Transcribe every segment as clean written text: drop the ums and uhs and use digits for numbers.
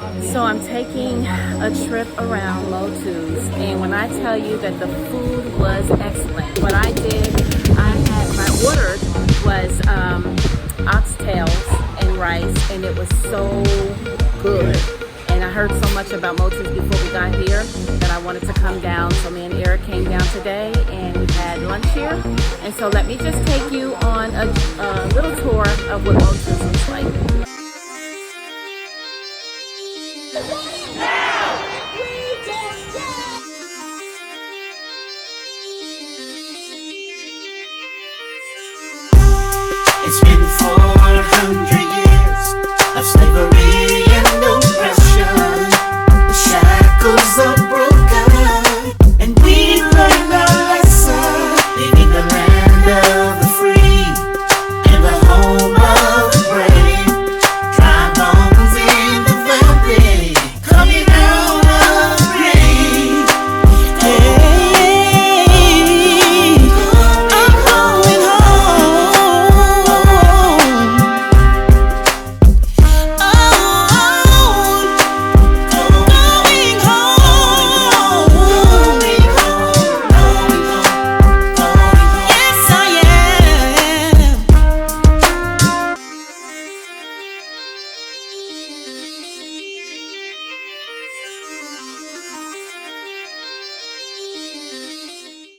So I'm taking a trip around Mo2's, and when I tell you that the food was excellent, what I did, my ordered was oxtails and rice, and it was so good. And I heard so much about Mo2's before we got here that I wanted to come down. So me and Erick came down today, and we had lunch here. And so let me just take you on a little tour of what Mo2's looks like. It's been 400 years of slavery and oppression. The shackles are broken, and we learned our lesson. Leaving the land of the free and the home of the brave. Dry bones in the valley, coming out of the grave. Hey, I'm going home.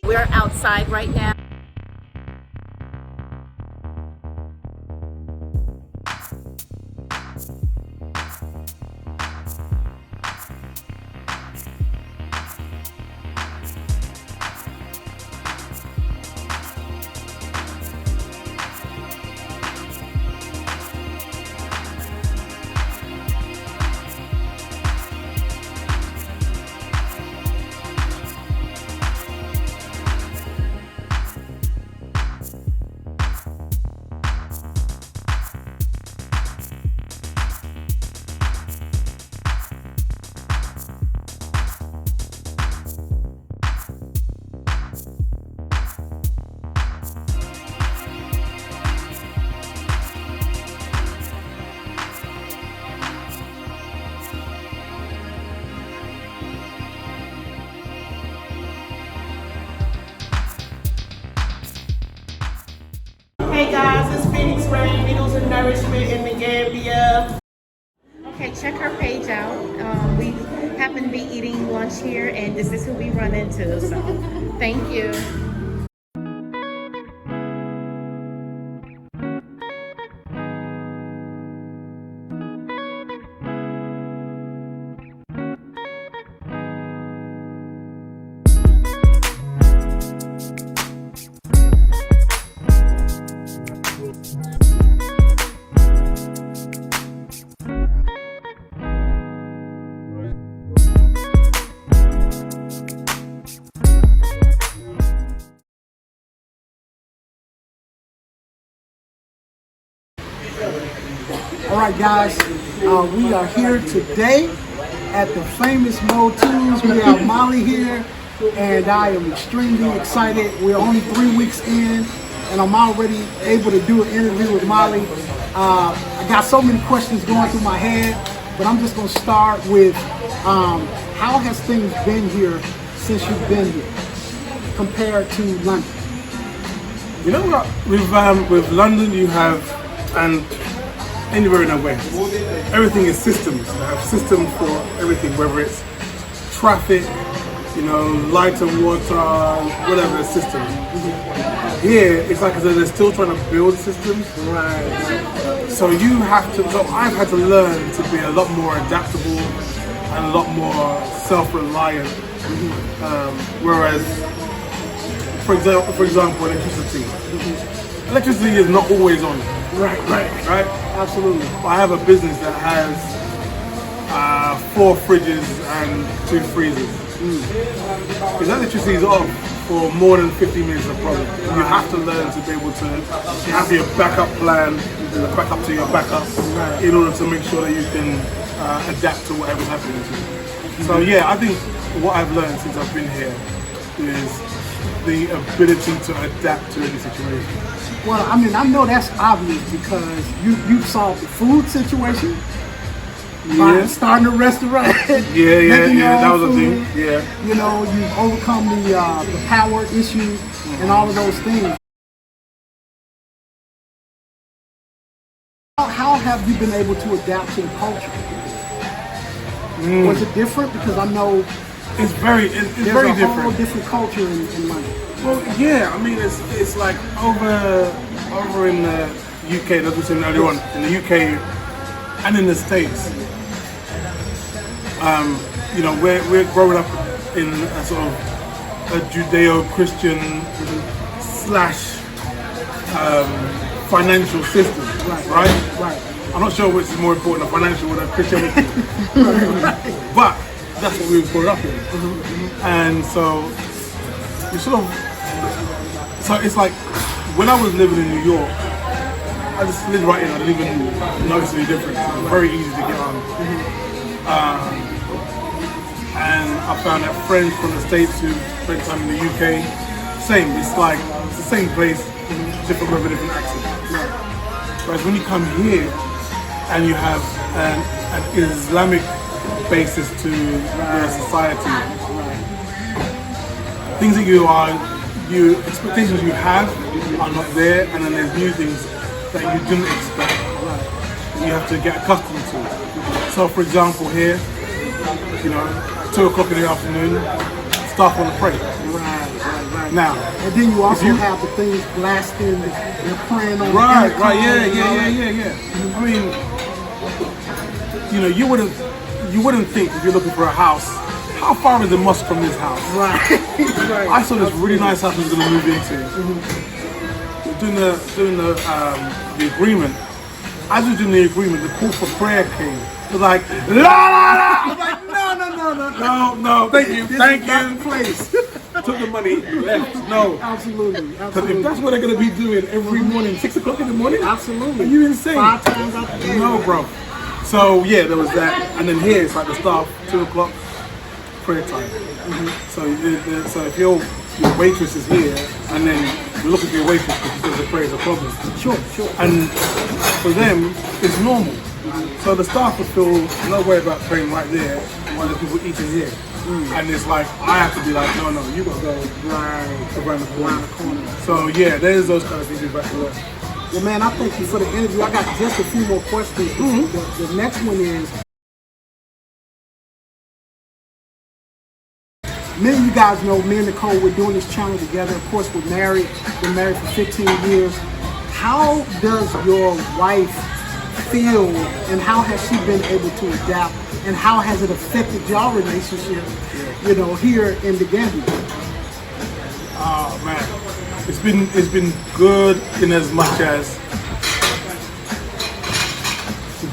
We're outside right now. Hey guys, it's Phoenix Rain, Needles and Nourishment in the Gambia. Okay, check her page out. We happen to be eating lunch here, and this is who we run into. So, thank you. All right, guys, we are here today at the famous Mo2's. We have Molly here, and I am extremely excited. We're only 3 weeks in, and I'm already able to do an interview with Molly. I got so many questions going through my head, but I'm just going to start with how has things been here since you've been here compared to London? You know what, with London you have, and anywhere in the West, everything is systems. You have systems for everything, whether it's traffic, you know, light and water, whatever systems. Here, it's like as though they're still trying to build systems. Right. So you have to, so I've had to learn to be a lot more adaptable and a lot more self-reliant. Whereas, for example, electricity. Electricity is not always on. Right. Absolutely. I have a business that has 4 fridges and 2 freezers. If electricity is off for more than 15 minutes, a problem. You have to learn to be able to have your backup plan, backup to your backup, in order to make sure that you can adapt to whatever's happening to you. So yeah, I think what I've learned since I've been here is the ability to adapt to any situation. Well, I mean, I know that's obvious because you solved the food situation, starting a restaurant. Yeah, yeah, making your that own was a thing. food. Yeah. You know, you've overcome the power issue and all of those things. How have you been able to adapt to the culture? Was it different? Because I know It's very there's a different. whole different culture in London. Well, yeah, I mean, it's like over in the UK, like we said earlier on, in the UK and in the States. You know, we're growing up in a sort of a Judeo-Christian slash financial system, right? I'm not sure which is more important, a financial or a Christianity, but that's what we were brought up in. And so you sort of, so it's like when I was living in New York, I just lived right in. I didn't even notice any difference. It was very easy to get on. And I found that friends from the States who spent time in the UK, same. It's like it's the same place, different with a different accent. Whereas when you come here and you have an Islamic basis to your society, things that expectations you have are not there, and then there's new things that you didn't expect. You have to get accustomed to. So, for example, here, you know, at 2 o'clock in the afternoon, staff want to pray. Now, and then you also have the things blasting, they're playing on right, yeah. I mean, you know, you wouldn't think if you're looking for a house, how far is the mosque from this house? Right. I saw this really nice house I was going to move into. Doing the agreement. As we were doing the agreement, the call for prayer came. It was like, la la la! I was like, no, thank you. Place. Took the money, left. No. Absolutely. Because if that's what they're going to be doing every morning, 6 o'clock in the morning? Absolutely. Are you insane? 5 times out the day. No, bro. So yeah, there was that. And then here it's like the staff, 2 o'clock, prayer time. So if your waitress is here and then you're looking for your waitress because the prayer is a problem. Sure. And for them, it's normal. So the staff would feel no way about praying right there while the people eating here. And it's like, I have to be like, no, you got to go around the corner. So yeah, there's those kind of things we've got to learn. Well, man, I thank you for the interview. I got just a few more questions. The next one is, many of you guys know me and Nicole, we're doing this channel together. Of course, we're married. Been married for 15 years. How does your wife feel, and how has she been able to adapt, and how has it affected your relationship, you know, here in the Gambia? Oh man, it's been good in as much as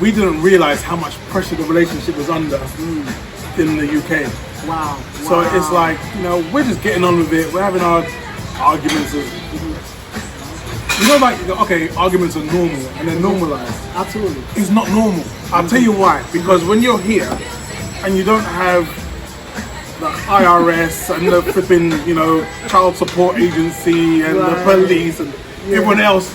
we didn't realize how much pressure the relationship was under in the UK. Wow. So it's like, you know, we're just getting on with it. We're having our arguments. You know, like, okay, arguments are normal and they're normalized. Absolutely. It's not normal. I'll tell you why. Because when you're here and you don't have the IRS and the flipping, you know, child support agency and the police and everyone else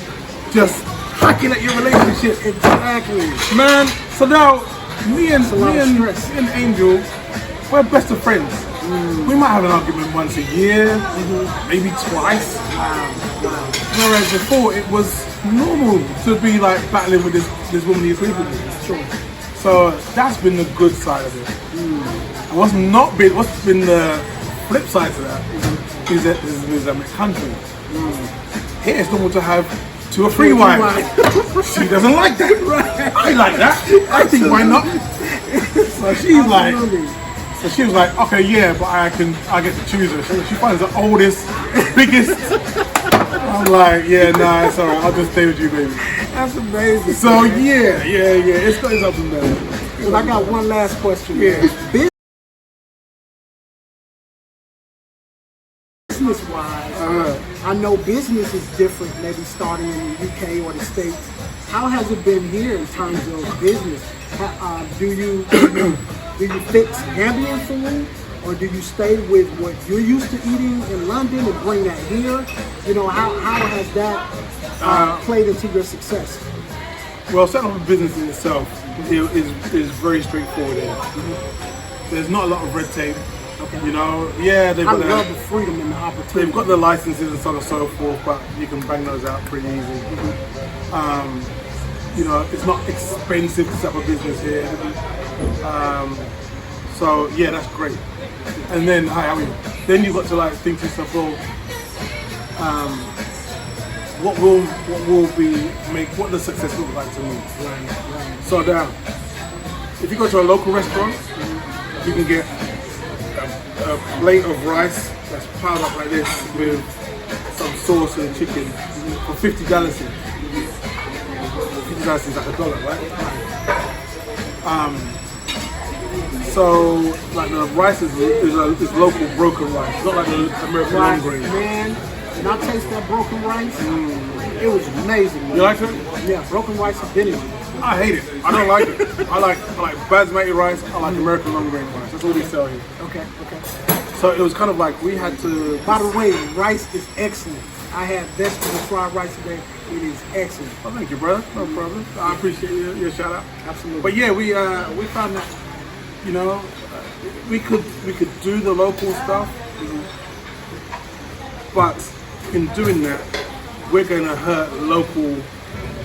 just hacking at your relationship. Exactly. Man, so now me and Angel, we're best of friends. We might have an argument once a year, maybe twice. Whereas before it was normal to be like battling with this woman you're sleeping with. Sure. So that's been the good side of it. What's been the flip side to that is that this is an Islamic country. Here it's normal to have 2 or 3 wives. She doesn't like that. Right. I like that. I think why not? So she's like, so she was like, okay, yeah, but I get to choose her. So she finds the oldest, biggest. I'm like, yeah, nah, it's alright. I'll just stay with you, baby. That's amazing. So yeah, it's got its ups and downs. Well, I got one last question. Yeah. Business-wise, I know business is different, maybe starting in the UK or the States. How has it been here in terms of business? Do you fix Gambian food, or do you stay with what you're used to eating in London and bring that here? You know, how has that played into your success? Well, setting up a business in itself is very straightforward. Here. There's not a lot of red tape. Okay. You know, yeah, I love the freedom and the opportunity. they've got the licenses and so on and so forth, but you can bang those out pretty easy. You know, it's not expensive to set up a business here. So yeah, that's great. And then then you've got to like think to yourself, well, what does success look like to me? So now, if you go to a local restaurant, you can get a plate of rice that's piled up like this with some sauce and chicken for $50. $50 is like $1, right? So like the rice is local broken rice. It's not like the American long grain. Man, when I taste that broken rice, it was amazing. Man. You like it? Yeah, broken rice is Benny. I hate it. I don't like it. I like basmati rice. I like American long grain rice. That's what we sell here. Okay. So it was kind of like we had to. By the way, rice is excellent. I had vegetable fried rice today. It is excellent. Oh, thank you, brother. No problem. I appreciate your shout out. Absolutely. But yeah, we found that, you know, we could do the local stuff, but in doing that, we're going to hurt local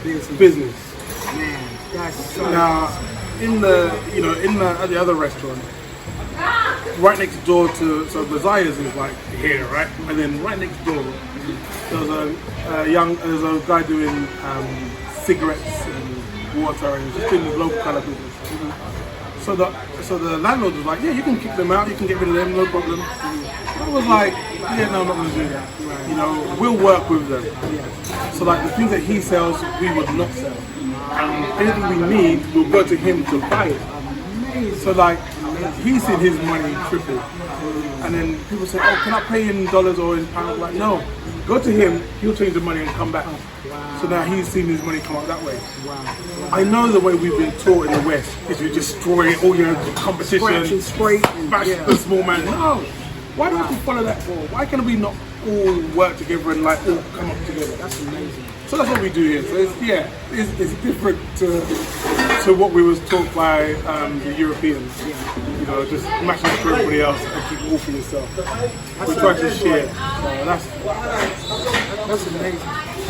business. Man, that's so Now, at the other restaurant, right next door to Bazaar's is like here, right, and then right next door there's a guy doing cigarettes and water and just doing the local kind of business. So the landlord was like, yeah, you can kick them out, you can get rid of them, no problem. I was like, yeah, no, I'm not going to do that. You know, we'll work with them. So like the things that he sells, we would not sell. Anything we need, we'll go to him to buy it. So like, he's seen his money triple. And then people say, oh, can I pay in dollars or in pounds? Like, no, go to him, he'll change the money and come back. So now he's seen his money come out that way. I know the way we've been taught in the West is you destroy all your competition, scratch and scrape, bash the small man. No, why don't we follow that for? Why can we not all work together and like all come up together? That's amazing. So that's what we do here. So it's different to what we was taught by the Europeans. You know, just matching up for everybody else and keep it all for yourself. We try to share. So That's amazing.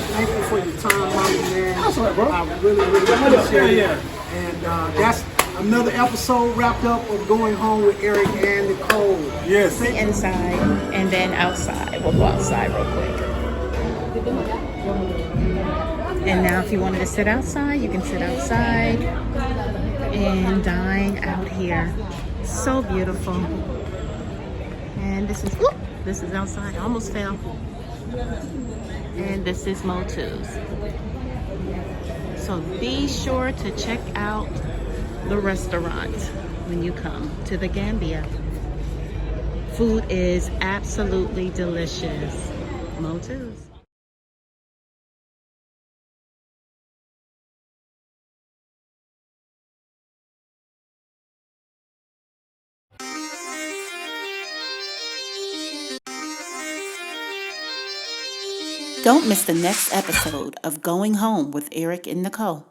Thank you for your time, Mommy, man. That's all right, bro. I really appreciate it. Yeah. And that's another episode wrapped up of Going Home with Erick and Nicole. Yes. Inside and then outside. We'll go outside real quick. And now if you wanted to sit outside, you can sit outside and dine out here. So beautiful. And this is outside. I almost fell. And this is Mo2's. So be sure to check out the restaurant when you come to the Gambia. Food is absolutely delicious. Mo2's. Don't miss the next episode of Going Home with Erick and Nicole.